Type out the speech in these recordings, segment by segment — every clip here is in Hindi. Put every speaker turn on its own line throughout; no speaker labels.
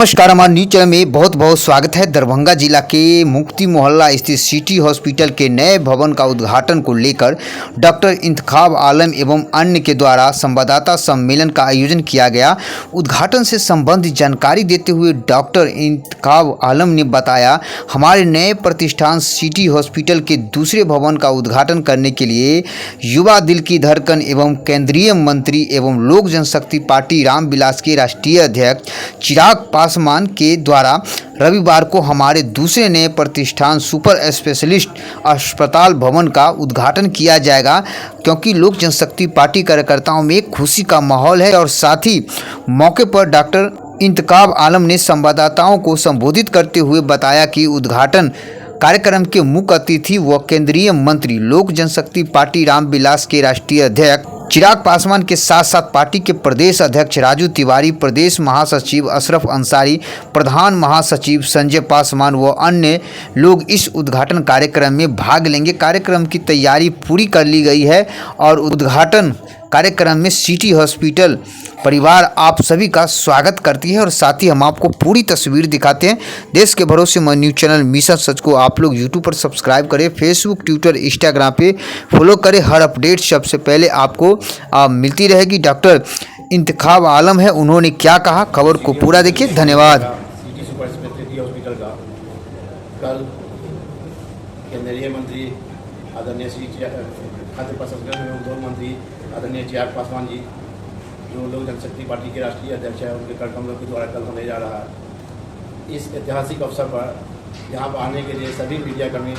नमस्कार, हमारे न्यूज चैनल में बहुत बहुत स्वागत है। दरभंगा जिला के मुक्ति मोहल्ला स्थित सिटी हॉस्पिटल के नए भवन का उद्घाटन को लेकर डॉक्टर इंतखाब आलम एवं अन्य के द्वारा संवाददाता सम्मेलन का आयोजन किया गया। उद्घाटन से संबंधित जानकारी देते हुए डॉक्टर इंतखाब आलम ने बताया, हमारे नए प्रतिष्ठान सिटी हॉस्पिटल के दूसरे भवन का उद्घाटन करने के लिए युवा दिल की धड़कन एवं केंद्रीय मंत्री एवं लोक जनशक्ति पार्टी रामविलास के राष्ट्रीय अध्यक्ष चिराग पासवान के द्वारा रविवार को हमारे दूसरे नए प्रतिष्ठान सुपर स्पेशलिस्ट अस्पताल भवन का उद्घाटन किया जाएगा, क्योंकि लोक जनशक्ति पार्टी कार्यकर्ताओं में खुशी का माहौल है। और साथ ही मौके पर डॉक्टर इंतखाब आलम ने संवाददाताओं को संबोधित करते हुए बताया कि उद्घाटन कार्यक्रम के मुख्य अतिथि व केंद्रीय मंत्री लोक जनशक्ति पार्टी रामविलास के राष्ट्रीय अध्यक्ष चिराग पासवान के साथ साथ पार्टी के प्रदेश अध्यक्ष राजू तिवारी, प्रदेश महासचिव अशरफ अंसारी, प्रधान महासचिव संजय पासवान व अन्य लोग इस उद्घाटन कार्यक्रम में भाग लेंगे। कार्यक्रम की तैयारी पूरी कर ली गई है और उद्घाटन कार्यक्रम में सिटी हॉस्पिटल परिवार आप सभी का स्वागत करती है। और साथ ही हम आपको पूरी तस्वीर दिखाते हैं। देश के भरोसेमंद न्यूज़ चैनल मिशन सच को आप लोग यूट्यूब पर सब्सक्राइब करें, फेसबुक, ट्विटर, इंस्टाग्राम पे फॉलो करें। हर अपडेट सबसे पहले आपको मिलती रहेगी। डॉक्टर इंतखाब आलम है, उन्होंने क्या कहा, खबर को पूरा देखिए। धन्यवाद।
सिटी सुपर स्पेशलिटी हॉस्पिटल का कल केंद्रीय मंत्री आदरणीय श्री खाद्य प्रसंस्करण एवं उद्योग मंत्री आदरणीय चिराग पासवान जी, जो लोक जनशक्ति पार्टी के राष्ट्रीय अध्यक्ष है, उनके कार्यक्रमों के द्वारा कल होने जा रहा है। इस ऐतिहासिक अवसर पर यहाँ पर आने के लिए सभी मीडियाकर्मी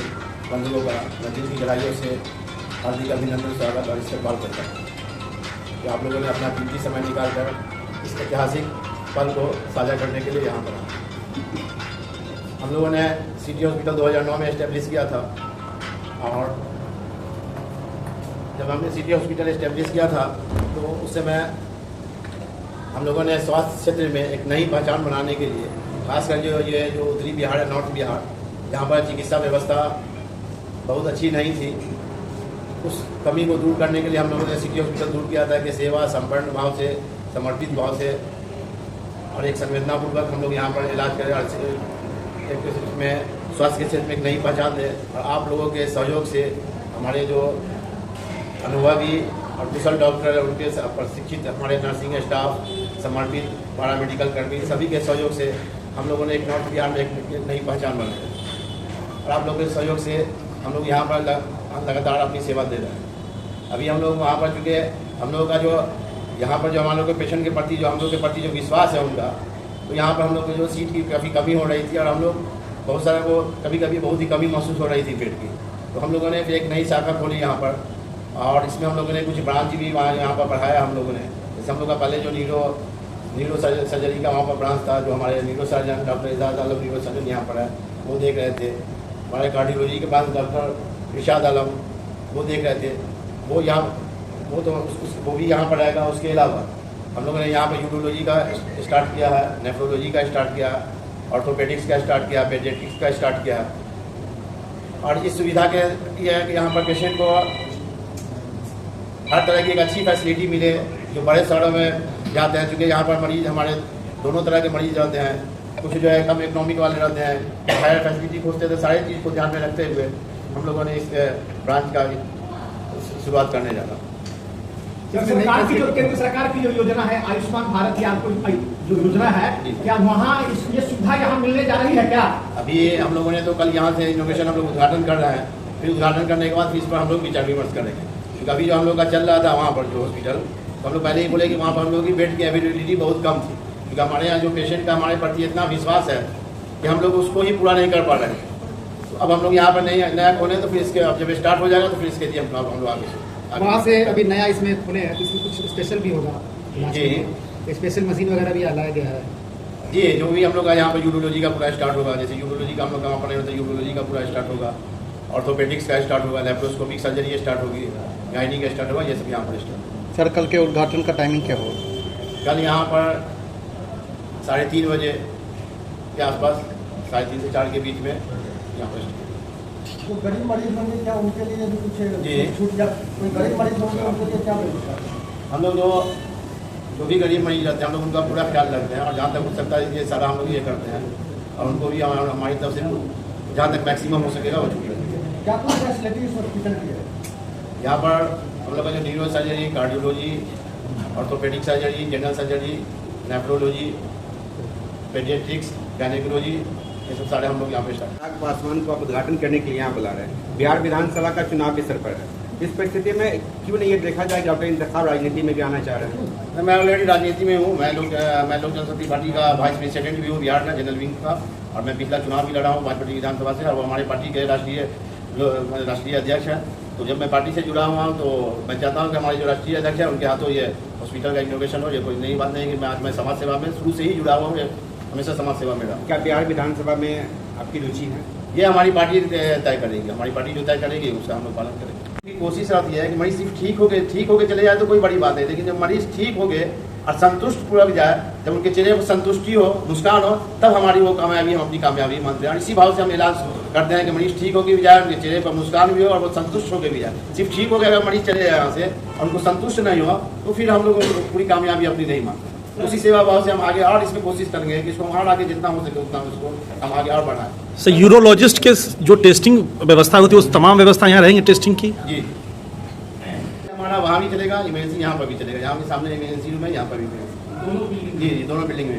बंधुओं का मैं दिल की गहराइयों से हार्दिक अभिनंदन, स्वागत और इस्तेमाल करता हूँ कि आप लोगों ने अपना कीमती समय निकालकर इस ऐतिहासिक पल को साझा करने के लिए यहाँ पर आए। हम लोगों ने सिटी हॉस्पिटल 2009 में इस्टेब्लिश किया था, और जब हमने सिटी हॉस्पिटल इस्टेब्लिश किया था तो उस समय हम लोगों ने स्वास्थ्य क्षेत्र में एक नई पहचान बनाने के लिए, खासकर जो उत्तरी बिहार है, नॉर्थ बिहार, जहाँ पर चिकित्सा व्यवस्था बहुत अच्छी नहीं थी, उस कमी को दूर करने के लिए हम लोगों ने सिटी हॉस्पिटल दूर किया था कि सेवा संपन्न भाव से, समर्पित भाव से और एक संवेदनापूर्वक हम लोग यहाँ पर इलाज करें और में स्वास्थ्य के क्षेत्र में एक नई पहचान दें। और आप लोगों के सहयोग से हमारे जो अनुभवी और कुशल डॉक्टर है, उनके प्रशिक्षित हमारे नर्सिंग स्टाफ, समर्पित पैरामेडिकल कर्मी, सभी के सहयोग से हम लोगों ने एक नॉर्थ बिहार में एक नई पहचान बनाई। और आप लोगों के सहयोग से हम लोग यहाँ पर लगातार अपनी सेवा दे रहे हैं। अभी हम लोग वहाँ पर, चूँकि हम लोगों का जो यहाँ पर जो हम लोग के पेशेंट के प्रति जो हम लोग के प्रति जो विश्वास है उनका, तो यहाँ पर हम लोग को जो सीट की काफ़ी कमी हो रही थी और हम लोग बहुत सारा को कभी कभी बहुत ही कमी महसूस हो रही थी बेड की, तो हम लोगों ने एक नई शाखा खोली यहाँ पर, और इसमें हम लोगों ने कुछ ब्रांच भी वहाँ यहाँ पर बढ़ाया हम लोगों ने। जैसे हम लोग का पहले जो न्यूरो सर्जरी का वहाँ पर ब्रांच था, जो हमारे न्यूरो सर्जन डॉक्टर इजाज़ आलम न्यूरो सर्जन यहाँ पर है, वो देख रहे थे। हमारे कार्डियोलॉजी के पास डॉक्टर इरशाद आलम वो देख रहे थे, वो भी यहाँ पर रहेगा। उसके अलावा हम लोगों ने यहाँ पर यूरोलॉजी का स्टार्ट किया है, नेफ्रोलॉजी का स्टार्ट किया, ऑर्थोपेडिक्स का स्टार्ट किया, पेडियाट्रिक्स का स्टार्ट किया। और इस सुविधा के ये है कि यहाँ पर पेशेंट को हर तरह की एक अच्छी फैसिलिटी मिले, जो बड़े शहरों में जाते हैं, क्योंकि यहाँ पर मरीज हमारे दोनों तरह के मरीज रहते हैं। कुछ जो है कम इकोनॉमिक वाले रहते हैं, हायर फैसिलिटी खोजते थे। सारी चीज़ को ध्यान में रखते हुए हम लोगों ने इस ब्रांच का शुरुआत करने जाना।
सरकार की जो केंद्र सरकार की जो योजना है आयुष्मान भारत की, आपको जो योजना है, क्या वहाँ ये सुविधा यहाँ मिलने जा रही है क्या?
अभी हम लोगों ने तो कल यहाँ से इनोवेशन हम लोग उद्घाटन कर रहे हैं, फिर उद्घाटन करने के बाद फिर इस पर हम लोग विचार विमर्श करेंगे। क्योंकि अभी जो हम लोग का चल रहा था वहाँ पर जो हॉस्पिटल, तो हम लोग पहले ही बोले कि वहाँ पर हम लोग की बेड की अवेलेबिलिटी बहुत कम थी, क्योंकि हमारे यहाँ जो पेशेंट का हमारे प्रति इतना विश्वास है कि हम लोग उसको ही पूरा नहीं कर पा रहे हैं। तो अब हम लोग यहाँ पर नया खोले, तो फिर इसके अब जब स्टार्ट हो जाएगा तो फिर इसके लिए हम लोग आगे
वहाँ से अभी नया इसमें खुले हैं, तो इसमें कुछ स्पेशल भी होगा जी, स्पेशल मशीन वगैरह भी लाया गया है
जी। जो भी हम लोग का यहाँ पर यूरोलॉजी का पूरा स्टार्ट होगा, जैसे यूरोलॉजी का हम लोग वहाँ पर नहीं होता, यूरोलॉजी का पूरा स्टार्ट होगा, ऑर्थोपेडिक्स का स्टार्ट होगा, लेप्रोस्कोपिक सर्जरी स्टार्ट होगी, गायनी का स्टार्ट होगा, ये सब यहाँ पर स्टार्ट।
सर, कल के उद्घाटन का टाइमिंग क्या होगा?
कल यहाँ पर 3:30 बजे के आसपास, 3:30 से 4 के बीच में यहाँ पर।
तो गरीब मरीज होंगे क्या, उनके लिए भी कुछ छूट, या कोई गरीब मरीज होंगे उनके लिए क्या व्यवस्था?
हम लोग जो जो भी गरीब मरीज रहते हैं हम लोग उनका पूरा ख्याल रखते हैं, और जहाँ तक हो सकता है ये सारा हम लोग ये करते हैं, और उनको भी हमारी तरफ से जहाँ तक मैक्सिमम हो सकेगा वो छूट रहेगी।
क्या कुछ फैसिलिटी इस हॉस्पिटल की है?
यहाँ पर हम लोग का जो neuro surgery, cardiology, orthopaedic surgery, general surgery, nephrology, paediatrics, gynaecology, ये सब सारे हम लोग यहाँ पे स्टार्ट।
चिराग पासवान को आप उद्घाटन करने के लिए यहाँ बुला रहे हैं। बिहार विधानसभा का चुनाव के सर पर है, इस परिस्थिति में क्यों नहीं ये देखा जाए कि डॉक्टर इंतखाब राजनीति में भी आना चाह रहे हैं?
मैं ऑलरेडी राजनीति में हूँ। मैं लोक जनशक्ति पार्टी का वाइस प्रेसिडेंट भी हूँ बिहार का, जनरल विंग का, और मैं पिछला चुनाव भी लड़ा हूँ वाजपेयी विधानसभा से, और वो हमारे पार्टी के राष्ट्रीय अध्यक्ष हैं। तो जब मैं पार्टी से जुड़ा हुआ हूँ तो मैं चाहता हूँ कि हमारे जो राष्ट्रीय अध्यक्ष हैं उनके हाथों ये हॉस्पिटल का इनोवेशन हो। ये कोई नई बात नहीं है कि आज मैं समाज सेवा में शुरू से ही जुड़ा हुआ हूँ, हमेशा समाज सेवा में रहा।
क्या बिहार विधानसभा में आपकी रुचि है?
ये हमारी पार्टी तय करेगी, हमारी पार्टी जो तय करेगी उसका हम लोग पालन करेंगे। कोशिश रहती है कि मरीज सिर्फ ठीक होके चले जाए तो कोई बड़ी बात है, लेकिन जब मरीज ठीक हो गए और संतुष्ट पूर्वक जाए, जब उनके चेहरे पर संतुष्टि हो, मुस्कान हो, तब हमारी वो कामयाबी, हम अपनी कामयाबी मानते हैं। और इसी भाव से हम इलाज करते हैं कि मरीज ठीक होकर भी जाए, उनके चेहरे पर मुस्कान भी हो और वो संतुष्ट होकर भी जाए। सिर्फ ठीक हो गया अगर मरीज चले जाए यहाँ से और उनको संतुष्ट नहीं हुआ तो फिर हम लोग पूरी कामयाबी अपनी नहीं मानते। उसी सेवा भाव से हम आगे और इसमें कोशिश करेंगे कि इसको और आगे जितना हो सके उतना उसको हम आगे और बढ़ाएं।
सर, यूरोलॉजिस्ट के जो टेस्टिंग व्यवस्था होती है उस तमाम व्यवस्था यहाँ रहेंगी टेस्टिंग की?
जी, हमारा वहाँ भी चलेगा, इमरजेंसी यहाँ पर भी चलेगा। यहाँ के सामने इमरजेंसी रूम है, यहाँ पर भी जी दोनों बिल्डिंग में।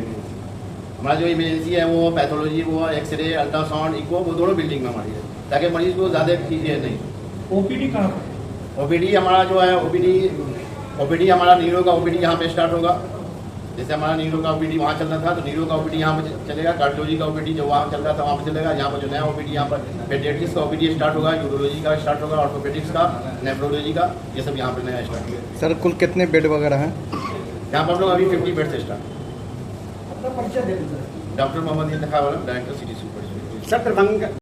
हमारा जो इमरजेंसी है वो पैथोलॉजी, वो एक्सरे, अल्ट्रासाउंड, इको, वो दोनों बिल्डिंग में हमारी है, ताकि मरीज को ज़्यादा कीजिए नहीं।
ओपीडी कहाँ पर?
ओपीडी हमारा जो है ओपीडी हमारा नीरो का ओपीडी यहाँ पे स्टार्ट होगा। जैसे हमारा नीरो का ओपीडी वहाँ चल रहा था तो नीरो का ओपीडी यहाँ पे चलेगा। कार्डियोलॉजी का ओपीडी जो वहाँ चल रहा था वहाँ पे चलेगा। यहाँ पर जो नया ओपीडी यहाँ पर पेडियाट्रिक्स का ओपीडी स्टार्ट होगा, यूरोलॉजी का स्टार्ट होगा, ऑर्थोपेडिक्स का, नेफ्रोलॉजी का, ये सब यहाँ पे नया स्टार्ट होगा।
सर कुल कितने बेड वगैरह हैं?
यहाँ पर हम लोग अभी 50 बेड से स्टार्ट।
अपना परिचय दे दीजिए।
Doctor Mohammad Intekhab Alam, director city super.
Sir, Darbhanga